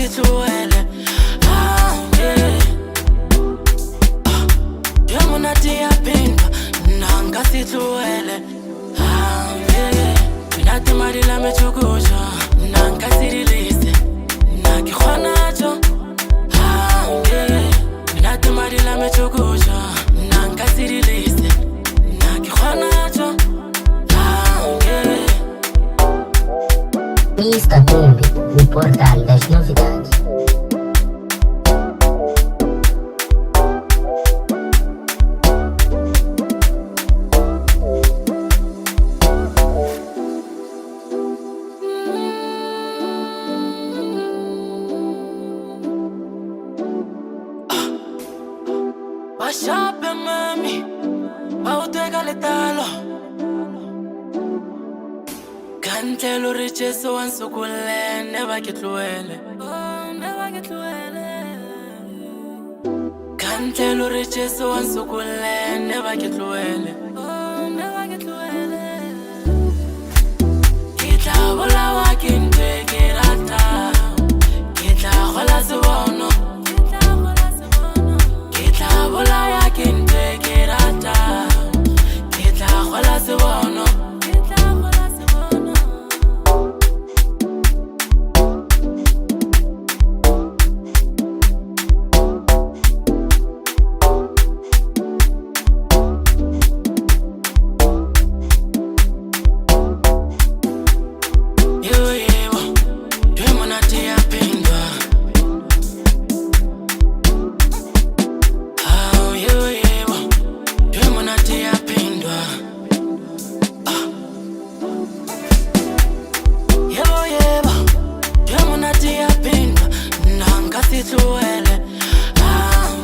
sithuele yeah. Njengonati yapindwa nanga sithuele yeah. Minati mali la mechukusha nanga sirilise nakikhwanacho yeah. Minati mali la mechukusha nanga sirilise nakikhwanacho yeah. Pista Bombe, o portal das novidades. Bashape mami, bauteka letalo Kantelo richeso wansukule, never get luele Kantelo richeso wansukule, never get luele Kita bola wakinte kirata Kita khola subono Kita bola wakinte kirata Kita khola subono Sithuele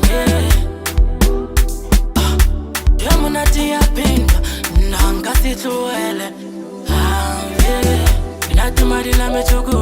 yeah. Njengonati yapindwa nanga sithuele yeah. Minati mali la mechukusha